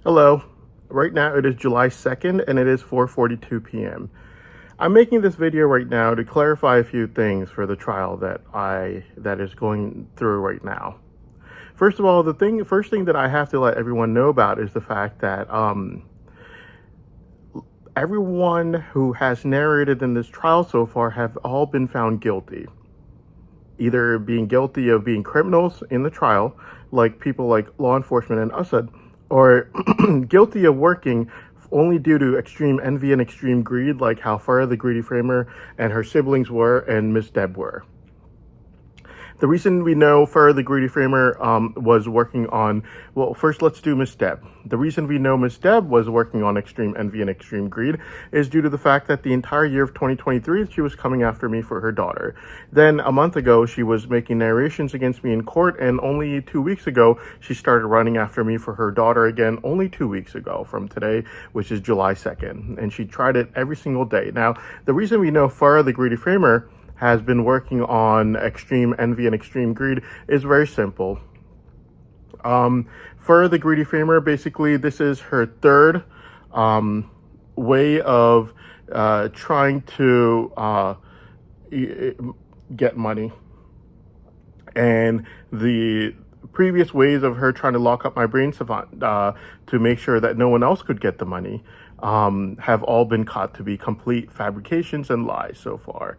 Hello. Right now it is July 2nd and it is 4:42 p.m. I'm making this video right now to clarify a few things for the trial that is going through right now. First of all, first thing that I have to let everyone know about is the fact that everyone who has narrated in this trial so far have all been found guilty. Either being guilty of being criminals in the trial, like people like law enforcement and Assad, or guilty of working only due to extreme envy and extreme greed, like how Farah the Greedy Framer and her siblings were and Miss Deb were. The reason we know Farah the Greedy Framer was working on, well, first let's do Miss Deb. The reason we know Miss Deb was working on extreme envy and extreme greed is due to the fact that the entire year of 2023, she was coming after me for her daughter. Then a month ago, she was making narrations against me in court, and only 2 weeks ago, she started running after me for her daughter again, only 2 weeks ago from today, which is July 2nd. And she tried it every single day. Now, the reason we know Farah the Greedy Framer has been working on extreme envy and extreme greed is very simple. For the Greedy Framer, basically, this is her third way of trying to get money. And the previous ways of her trying to lock up my brain savant to make sure that no one else could get the money have all been caught to be complete fabrications and lies so far.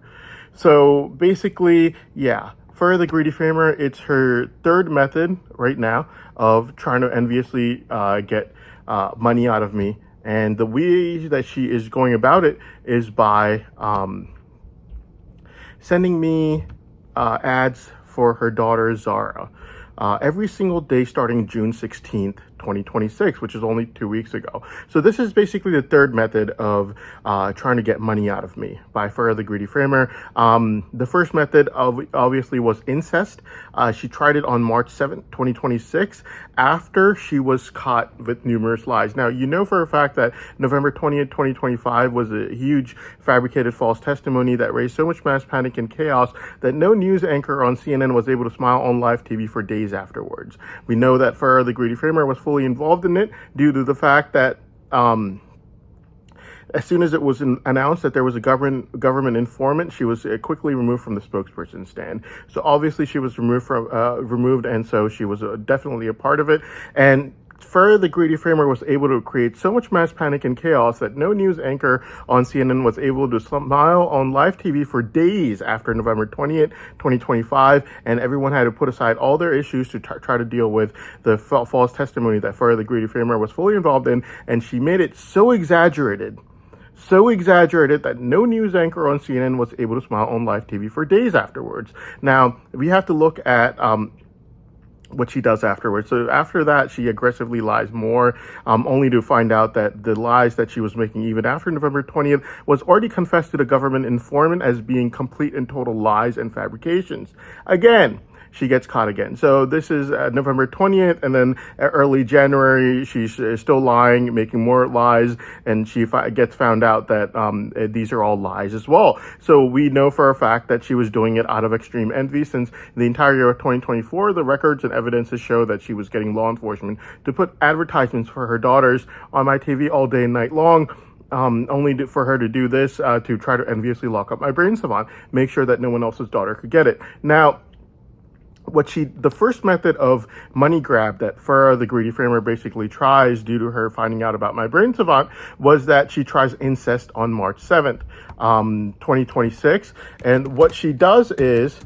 So basically, yeah, for the Greedy Framer, it's her third method right now of trying to enviously get money out of me. And the way that she is going about it is by sending me ads for her daughter, Zara. Every single day starting June 16th, 2026, which is only 2 weeks ago. So this is basically the third method of trying to get money out of me by Farah the Greedy Framer. The first method obviously was incest. She tried it on March 7th, 2026, after she was caught with numerous lies. Now, you know for a fact that November 20th, 2025 was a huge fabricated false testimony that raised so much mass panic and chaos that no news anchor on CNN was able to smile on live TV for days afterwards. We know that Farah the Greedy Framer was fully involved in it due to the fact that as soon as it was announced that there was a government informant, she was quickly removed from the spokesperson stand. So obviously she was removed, and so she was definitely a part of it. And Farah the Greedy Framer was able to create so much mass panic and chaos that no news anchor on CNN was able to smile on live TV for days after November 20th, 2025, and everyone had to put aside all their issues to try to deal with the false testimony that Farah the Greedy Framer was fully involved in, and she made it so exaggerated that no news anchor on CNN was able to smile on live TV for days afterwards. Now, we have to look at what she does afterwards. So after that, she aggressively lies more, only to find out that the lies that she was making even after November 20th was already confessed to the government informant as being complete and total lies and fabrications. Again, she gets caught again. So this is November 20th, and then early January, she's still lying, making more lies, and she gets found out that these are all lies as well. So we know for a fact that she was doing it out of extreme envy, since the entire year of 2024, the records and evidences show that she was getting law enforcement to put advertisements for her daughters on my TV all day and night long. Only for her to do this to try to enviously lock up my brain savant, make sure that no one else's daughter could get it. Now, the first method of money grab that Farah the Greedy Framer basically tries due to her finding out about my brain savant was that she tries incest on March 7th, 2026. And what she does is,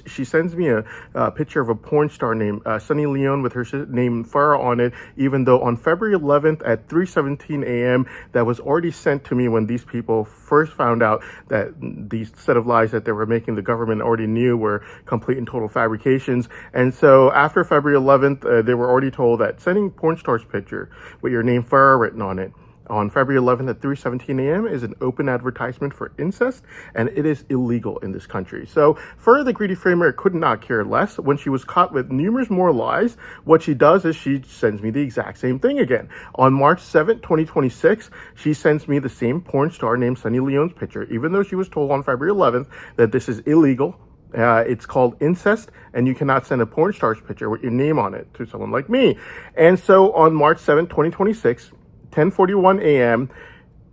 she sends me a picture of a porn star named Sunny Leon with her name Farah on it, even though on February 11th at 3:17 a.m. that was already sent to me when these people first found out that these set of lies that they were making, the government already knew were complete and total fabrications. And so after February 11th, they were already told that sending porn star's picture with your name Farah written on it on February 11th at 3:17 a.m. is an open advertisement for incest, and it is illegal in this country. So Farah the Greedy Framer could not care less. When she was caught with numerous more lies, what she does is she sends me the exact same thing again. On March 7th, 2026, she sends me the same porn star named Sunny Leon's picture, even though she was told on February 11th that this is illegal It's called incest, and you cannot send a porn star's picture with your name on it to someone like me. And so on March 7th, 2026, 10:41 a.m.,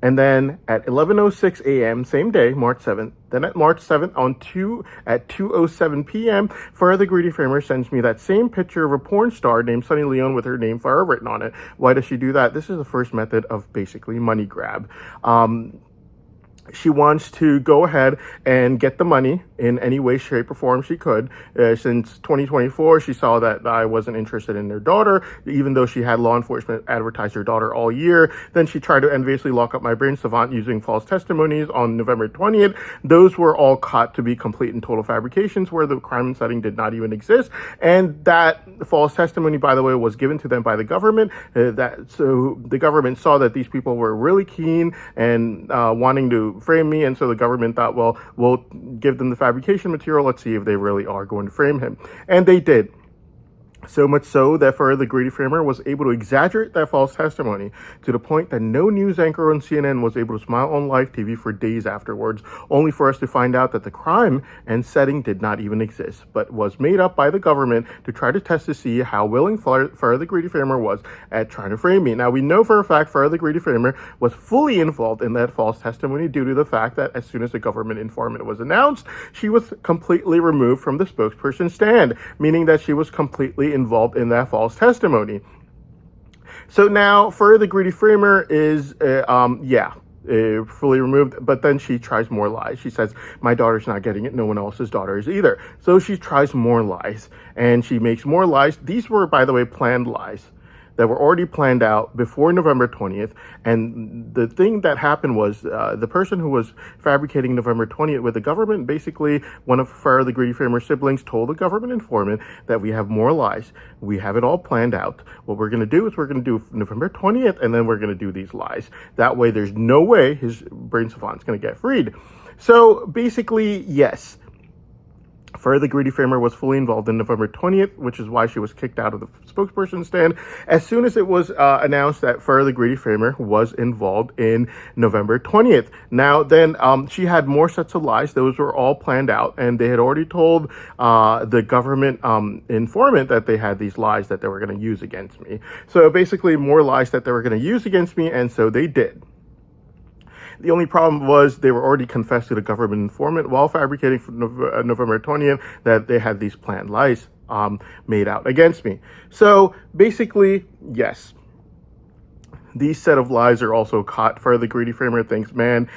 and then at 11:06 a.m., same day, March 7th, then at March 7th at 2:07 p.m., Farrah the Greedy Framer sends me that same picture of a porn star named Sunny Leone with her name Farrah written on it. Why does she do that? This is the first method of basically money grab. She wants to go ahead and get the money in any way, shape, or form she could. Since 2024, she saw that I wasn't interested in their daughter, even though she had law enforcement advertise her daughter all year. Then she tried to enviously lock up my brain savant using false testimonies on November 20th. Those were all caught to be complete and total fabrications where the crime and setting did not even exist. And that false testimony, by the way, was given to them by the government. So the government saw that these people were really keen and wanting to frame me, and so the government thought, well, we'll give them the fabrication material, let's see if they really are going to frame him. And they did. So much so that Farrah the Greedy Framer was able to exaggerate that false testimony to the point that no news anchor on CNN was able to smile on live TV for days afterwards, only for us to find out that the crime and setting did not even exist, but was made up by the government to try to test to see how willing Farrah the Greedy Framer was at trying to frame me. Now, we know for a fact Farrah the Greedy Framer was fully involved in that false testimony due to the fact that as soon as the government informant was announced, she was completely removed from the spokesperson stand, meaning that she was completely involved in that false testimony. So now, Farrah the Greedy Framer is, fully removed, but then she tries more lies. She says, my daughter's not getting it, no one else's daughter is either. So she tries more lies, and she makes more lies. These were, by the way, planned lies that were already planned out before November 20th. And the thing that happened was the person who was fabricating November 20th with the government, basically one of Farrah the Greedy Framer's siblings told the government informant that we have more lies. We have it all planned out. What we're going to do is we're going to do November 20th, and then we're going to do these lies. That way, there's no way his brain savant's going to get freed. So basically, yes, Farrah the Greedy Framer was fully involved in November 20th, which is why she was kicked out of the spokesperson stand. As soon as it was announced that Farrah the Greedy Framer was involved in November 20th. Now, then she had more sets of lies. Those were all planned out, and they had already told the government informant that they had these lies that they were going to use against me. So basically, more lies that they were going to use against me, and so they did. The only problem was they were already confessed to the government informant while fabricating for November 20th that they had these planned lies made out against me. So basically, yes, these set of lies are also caught. Farrah the Greedy Framer thinks, man,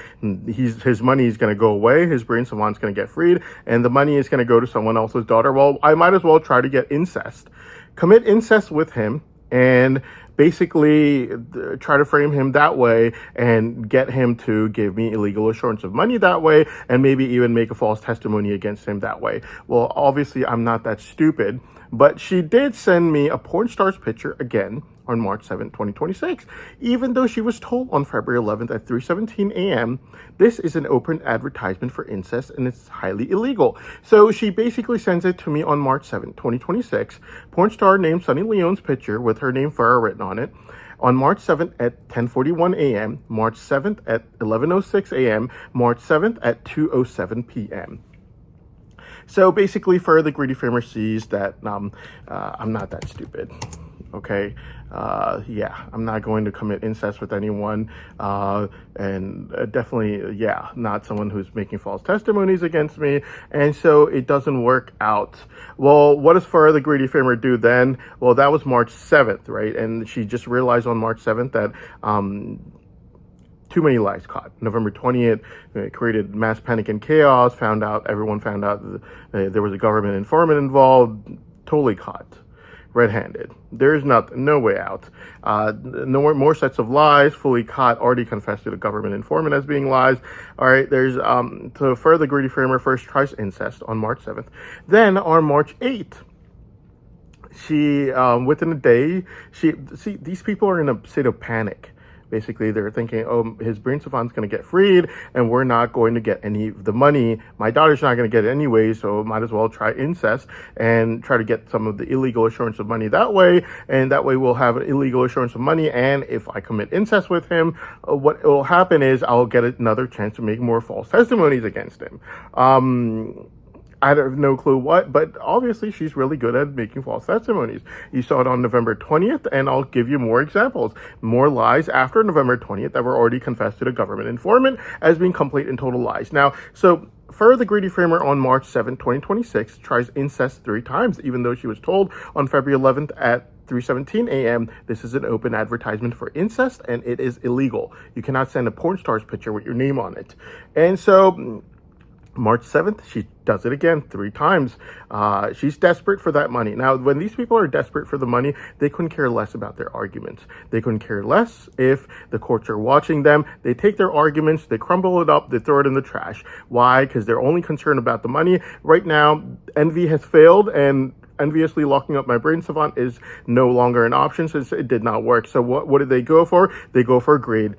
his money is going to go away, his brain savant's going to get freed, and the money is going to go to someone else's daughter. Well, I might as well try to get incest. Commit incest with him, and basically try to frame him that way and get him to give me illegal assurance of money that way, and maybe even make a false testimony against him that way. Well, obviously, I'm not that stupid, but she did send me a porn star's picture again on March 7, 2026, even though she was told on February 11th at 3:17 a.m., this is an open advertisement for incest and it's highly illegal. So she basically sends it to me on March 7, 2026, porn star named Sunny Leone's picture with her name Farrah written on it, on March 7th at 10:41 a.m., March 7th at 11:06 a.m., March 7th at 2:07 p.m. So basically, Farrah the Greedy Framer sees that I'm not that stupid. Okay, I'm not going to commit incest with anyone, and definitely, not someone who's making false testimonies against me, and so it doesn't work out. Well, what does Farrah the Greedy Framer do then? Well, that was March 7th, right? And she just realized on March 7th that too many lies caught. November 20th, created mass panic and chaos, everyone found out there was a government informant involved, totally caught. Red-handed. There's no way out. No more sets of lies, fully caught, already confessed to the government informant as being lies. All right, there's, to Farrah the Greedy Framer first tries incest on March 7th. Then on March 8th, she, within a day, these people are in a state of panic. Basically, they're thinking, oh, his brain savant's going to get freed, and we're not going to get any of the money. My daughter's not going to get it anyway, so might as well try incest and try to get some of the illegal assurance of money that way, and that way we'll have an illegal assurance of money, and if I commit incest with him, what will happen is I'll get another chance to make more false testimonies against him. I have no clue what, but obviously she's really good at making false testimonies. You saw it on November 20th, and I'll give you more examples. More lies after November 20th that were already confessed to the government informant as being complete and total lies. Now, so Fur, the greedy framer, on March 7th, 2026, tries incest 3 times, even though she was told on February 11th at 3:17 a.m. this is an open advertisement for incest, and it is illegal. You cannot send a porn star's picture with your name on it. And so March 7th, she does it again 3 times. She's desperate for that money. Now, when these people are desperate for the money, they couldn't care less about their arguments. They couldn't care less if the courts are watching them. They take their arguments, they crumble it up, they throw it in the trash. Why? Because they're only concerned about the money. Right now, envy has failed, and enviously locking up my brain savant is no longer an option since it did not work. So what did they go for? They go for greed.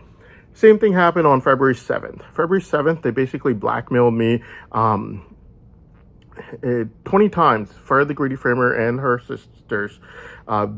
Same thing happened on February 7th. February 7th, they basically blackmailed me 20 times. Fur, the greedy framer, and her sisters,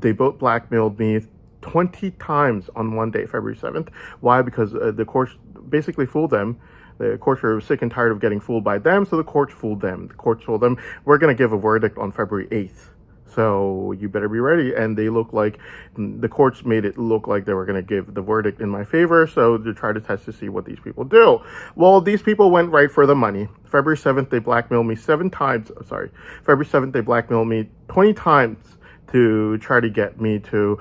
they both blackmailed me 20 times on one day, February 7th. Why? Because the courts basically fooled them. The courts were sick and tired of getting fooled by them, so the courts fooled them. The courts told them, we're going to give a verdict on February 8th. So you better be ready. And they look like, the courts made it look like they were going to give the verdict in my favor. So to try to test to see what these people do. Well, these people went right for the money. February 7th, they blackmailed me 7 times. February 7th, they blackmailed me 20 times to try to get me to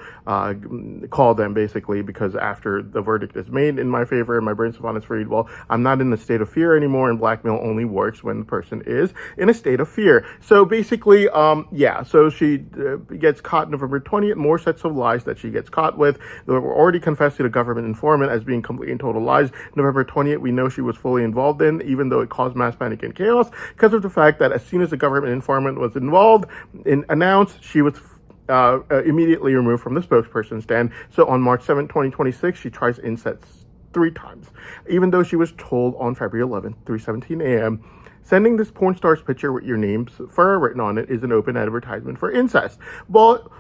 call them, basically, because after the verdict is made in my favor and my brain savant is freed, well, I'm not in a state of fear anymore, and blackmail only works when the person is in a state of fear. So basically, so she gets caught November 20th, more sets of lies that she gets caught with. They were already confessed to the government informant as being complete and total lies. November 20th, we know she was fully involved in, even though it caused mass panic and chaos, because of the fact that as soon as the government informant was announced, she was immediately removed from the spokesperson stand. So on March 7, 2026, she tries incest 3 times, even though she was told on February 11th, 3:17 a.m., sending this porn star's picture with your name's fur written on it is an open advertisement for incest. Well,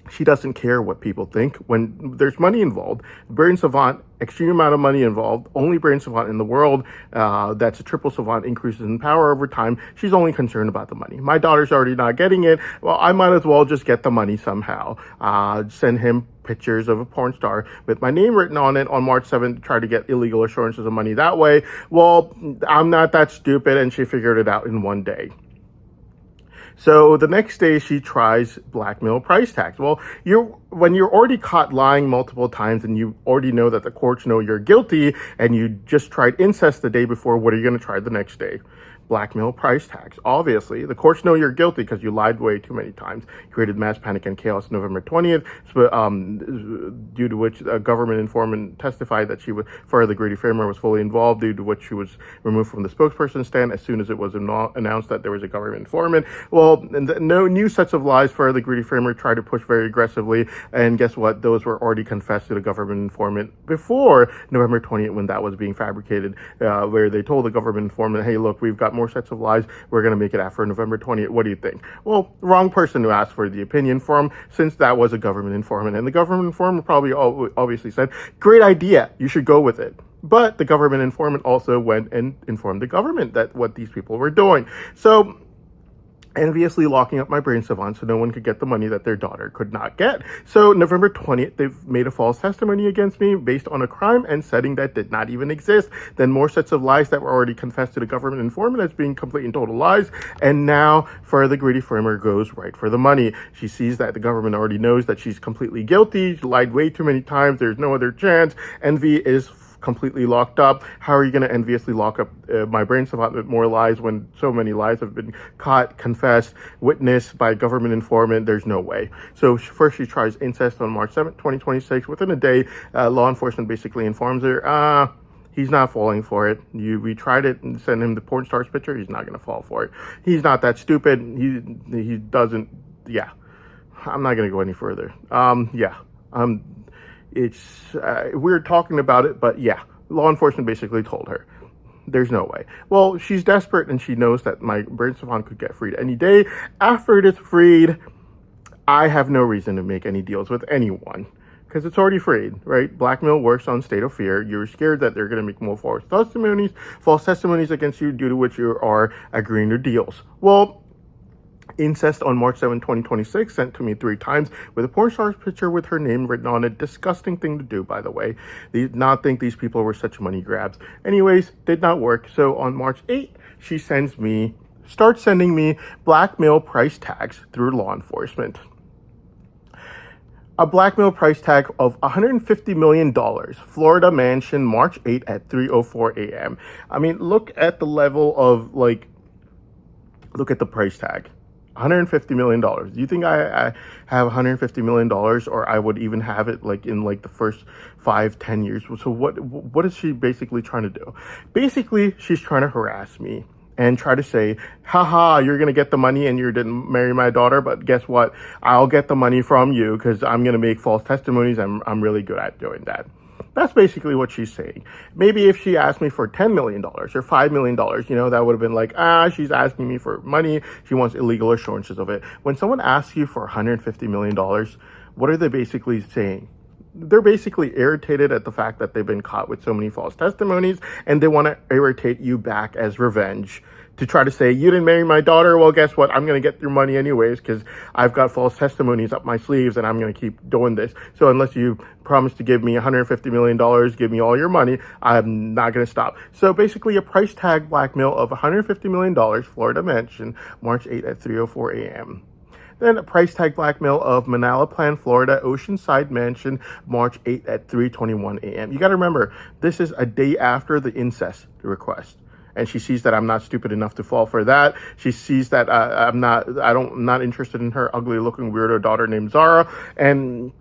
she doesn't care what people think when there's money involved. Brain savant, extreme amount of money involved. Only brain savant in the world that's a triple savant increases in power over time. She's only concerned about the money. My daughter's already not getting it. Well, I might as well just get the money somehow. Send him pictures of a porn star with my name written on it on March 7th to try to get illegal assurances of money that way. Well, I'm not that stupid, and she figured it out in one day. So the next day, she tries blackmail price tags. Well, when you're already caught lying multiple times and you already know that the courts know you're guilty and you just tried incest the day before, what are you going to try the next day? Blackmail price tags. Obviously, the courts know you're guilty because you lied way too many times, created mass panic and chaos November 20th, due to which a government informant testified that Fur, the greedy framer, was fully involved, due to which she was removed from the spokesperson stand as soon as it was announced that there was a government informant. Well, no new sets of lies. Fur, the greedy framer, tried to push very aggressively, and guess what? Those were already confessed to the government informant before November 20th, when that was being fabricated, where they told the government informant, hey, look, we've got more sets of lies. We're going to make it after November 20th. What do you think? Well, wrong person to ask for the opinion from, since that was a government informant. And the government informant probably obviously said, great idea, you should go with it. But the government informant also went and informed the government that what these people were doing. So enviously locking up my brain savant so no one could get the money that their daughter could not get. So November 20th, they've made a false testimony against me based on a crime and setting that did not even exist. Then more sets of lies that were already confessed to the government informant as being complete and total lies. And now Fur, the greedy framer, goes right for the money. She sees that the government already knows that she's completely guilty. She lied way too many times. There's no other chance. Envy is completely locked up. How are you going to enviously lock up my brain savant with more lies when so many lies have been caught, confessed, witnessed by government informant? There's no way. So first she tries incest on March 7th, 2026. Within a day, law enforcement basically informs her, he's not falling for it. We tried it and sent him the porn star's picture. He's not going to fall for it. He's not that stupid. He doesn't. Yeah. I'm not going to go any further. It's we're talking about it, but yeah, law enforcement basically told her there's no way. Well, she's desperate and she knows that my brain savant could get freed any day. After it is freed, I have no reason to make any deals with anyone. because it's already freed, right? Blackmail works on state of fear. You're scared that they're going to make more false testimonies against you, due to which you are agreeing to deals. Well, Incest on March 7, 2026, sent to me 3 times with a porn star's picture with her name written on it. Disgusting thing to do, by the way. They did not think these people were such money grabs. Anyways, did not work. So on March 8th, she starts sending me blackmail price tags through law enforcement. A blackmail price tag of $150 million, Florida mansion, March 8 at 3:04 a.m. I mean, look at the level of, like, look at the price tag. $150 million. Do you think I have $150 million, or I would even have it like in like the first 5-10 years? So what is she basically trying to do? Basically, she's trying to harass me and try to say, haha, you're going to get the money and you didn't marry my daughter, but guess what? I'll get the money from you because I'm going to make false testimonies. I'm really good at doing that. That's basically what she's saying. Maybe if she asked me for $10 million or $5 million, that would have been like, she's asking me for money. She wants illegal assurances of it. When someone asks you for $150 million, what are they basically saying? They're basically irritated at the fact that they've been caught with so many false testimonies, and they want to irritate you back as revenge to try to say, you didn't marry my daughter. Well, guess what? I'm going to get your money anyways because I've got false testimonies up my sleeves and I'm going to keep doing this. So unless you promise to give me $150 million, give me all your money, I'm not going to stop. So basically a price tag blackmail of $150 million, Florida mansion, March 8 at 3:04 a.m. Then a price tag blackmail of Manala Plan, Florida, Oceanside Mansion, March 8 at 3:21 a.m. You got to remember, this is a day after the incest request. And she sees that I'm not stupid enough to fall for that. She sees that I'm not interested in her ugly looking weirdo daughter named Zara. And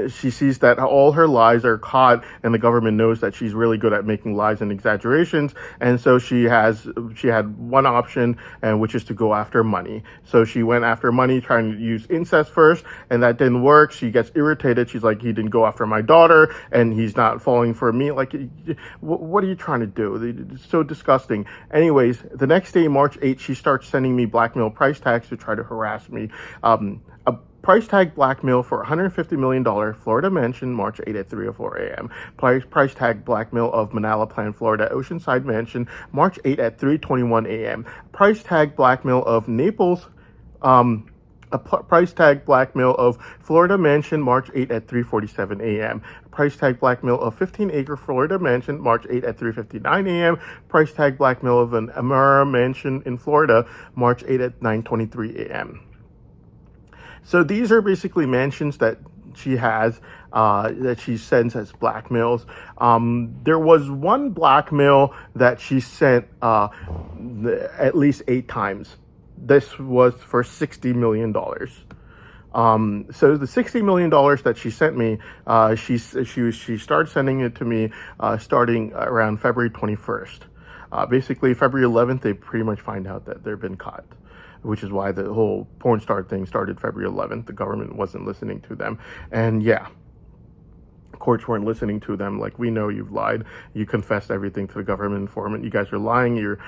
she sees that all her lies are caught, and the government knows that she's really good at making lies and exaggerations. And so she had one option, and which is to go after money. So she went after money, trying to use incest first, and that didn't work. She gets irritated. She's like, he didn't go after my daughter, and he's not falling for me. Like, what are you trying to do? It's so disgusting. Anyways, the next day, March 8th, she starts sending me blackmail price tags to try to harass me. A price tag blackmail for $150 million, Florida mansion, March 8 at 3:04 a.m. Price tag blackmail of Manala Plan, Florida, Oceanside Mansion, March 8 at 3:21 a.m. Price tag blackmail of Naples, price tag blackmail of Florida mansion, March 8 at 3:47 a.m. Price tag blackmail of 15-acre Florida mansion, March 8 at 3:59 a.m. Price tag blackmail of an Amara mansion in Florida, March 8 at 9:23 a.m. So these are basically mansions that she has, that she sends as blackmails. There was one blackmail that she sent at least 8 times. This was for $60 million. So the $60 million that she sent me, she started sending it to me starting around February 21st. Basically, February 11th, they pretty much find out that they've been caught, which is why the whole porn star thing started February 11th. The government wasn't listening to them. And yeah, courts weren't listening to them. Like, we know you've lied. You confessed everything to the government informant. You guys are lying. You're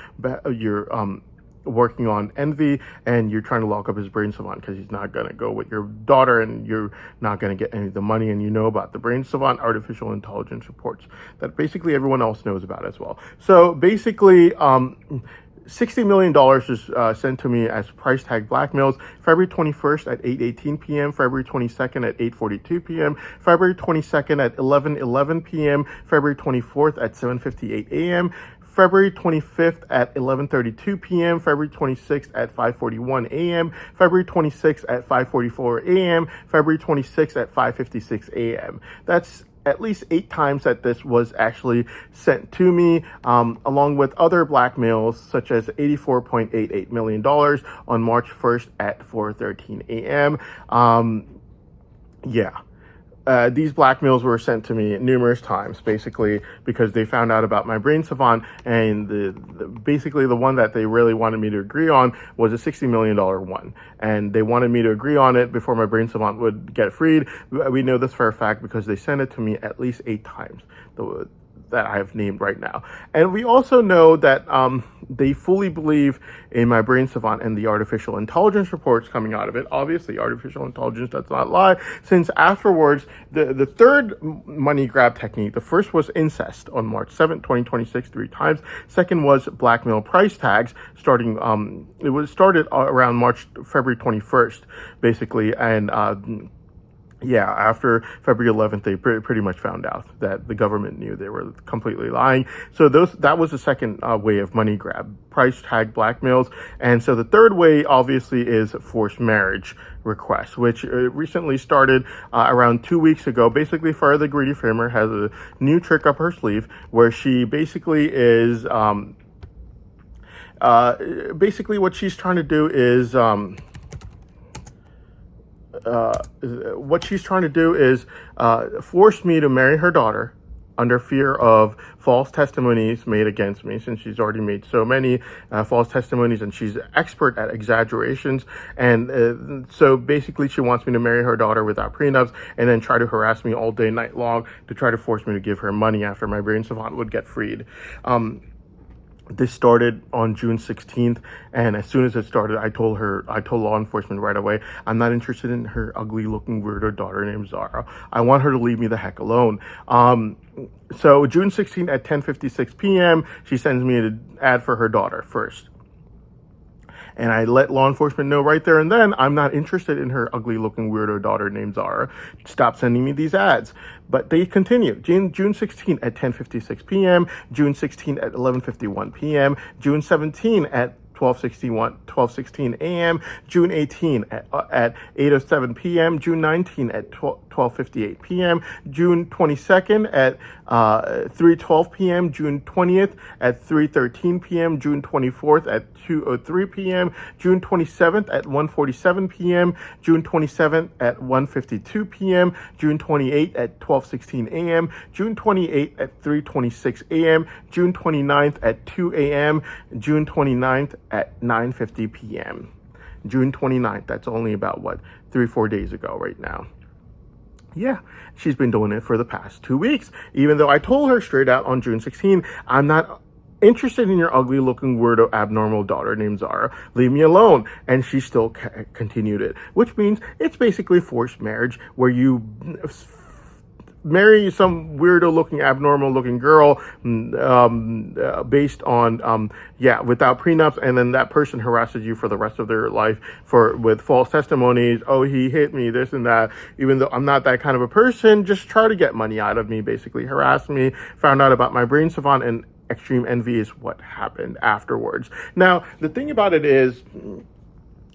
working on envy, and you're trying to lock up his brain savant because he's not going to go with your daughter, and you're not going to get any of the money. And you know about the brain savant artificial intelligence reports that basically everyone else knows about as well. So basically, $60 million was sent to me as price tag blackmails, February 21st at 8:18 p.m., February 22nd at 8:42 p.m., February 22nd at 11:11 p.m., February 24th at 7:58 a.m., February 25th at 11:32 p.m., February 26th at 5:41 a.m., February 26th at 5:44 a.m., February 26th at 5:56 a.m. That's at least 8 times that this was actually sent to me, along with other blackmails such as $84.88 million on March 1st at 4:13 a.m. These blackmails were sent to me numerous times, basically because they found out about my brain savant, and basically the one that they really wanted me to agree on was a $60 million one, and they wanted me to agree on it before my brain savant would get freed. We know this for a fact because they sent it to me at least 8 times. that I have named right now. And we also know that they fully believe in my brain savant and the artificial intelligence reports coming out of it. Obviously, artificial intelligence does not lie, since afterwards, the third money grab technique, the first was incest on March 7th, 2026, 3 times. Second was blackmail price tags, starting, it was started around February 21st, basically, and yeah, after February 11th, they pretty much found out that the government knew they were completely lying. So that was the second way of money grab, price tag blackmails. And so the third way, obviously, is forced marriage requests, which recently started around 2 weeks ago. Basically, Farrah the Greedy Framer has a new trick up her sleeve where she basically is, basically what she's trying to do is, force me to marry her daughter under fear of false testimonies made against me, since she's already made so many false testimonies and she's expert at exaggerations. And so basically she wants me to marry her daughter without prenups and then try to harass me all day, night long to try to force me to give her money after my brain savant would get freed. This started on June 16th, and as soon as it started, I told law enforcement right away, I'm not interested in her ugly-looking weirdo daughter named Zara. I want her to leave me the heck alone. So June 16th at 10:56 p.m., she sends me an ad for her daughter first. And I let law enforcement know right there and then, I'm not interested in her ugly looking weirdo daughter named Zara. Stop sending me these ads. But they continue. June 16th at 10:56 p.m., June 16th at 11:51 p.m., June 17th at 12:16 a.m., June 18 at 8:07 p.m., June 19 at 12:58 p.m., June 22nd at 3:12 p.m., June 20th at 3:13 p.m., June 24th at 2:03 p.m., June 27th at 1:47 p.m., June 27th at 1:52 p.m., June 28th at 12:16 a.m., June 28th at 3:26 a.m., June 29th at 2 a.m., June 29th at 9:50 p.m. June 29th, that's only about 3-4 days ago right now. Yeah, she's been doing it for the past 2 weeks, even though I told her straight out on June 16, I'm not interested in your ugly looking weirdo abnormal daughter named Zara. Leave me alone. And she still continued it, which means it's basically forced marriage where you marry some weirdo looking, abnormal looking girl, based on, without prenups. And then that person harasses you for the rest of their life with false testimonies. Oh, he hit me, this and that. Even though I'm not that kind of a person, just try to get money out of me, basically harass me, found out about my brain savant, and extreme envy is what happened afterwards. Now, the thing about it is,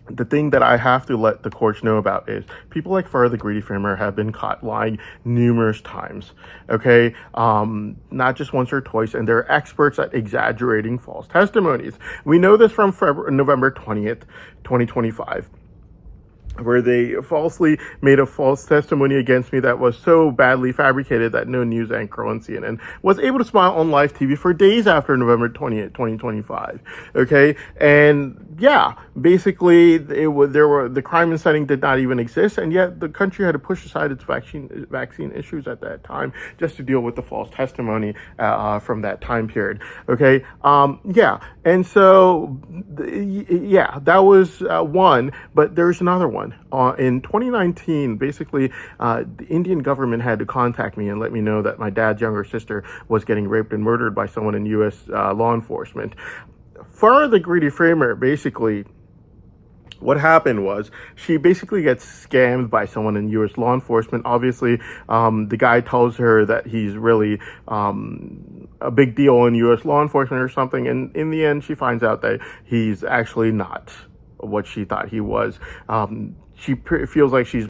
the thing that I have to let the courts know about is people like Farrah the Greedy Framer have been caught lying numerous times, okay? Not just once or twice, and they're experts at exaggerating false testimonies. We know this from November 20th, 2025. Where they falsely made a false testimony against me that was so badly fabricated that no news anchor on CNN was able to smile on live TV for days after November 20th, 2025. Okay, and yeah, basically the crime and setting did not even exist, and yet the country had to push aside its vaccine issues at that time just to deal with the false testimony from that time period. Okay, and so that was one, but there's another one. In 2019, basically, the Indian government had to contact me and let me know that my dad's younger sister was getting raped and murdered by someone in U.S. Law enforcement. Farrah the Greedy Framer, basically, what happened was she basically gets scammed by someone in U.S. law enforcement. Obviously, the guy tells her that he's really a big deal in U.S. law enforcement or something, and in the end, she finds out that he's actually not what she thought he was. She feels like she's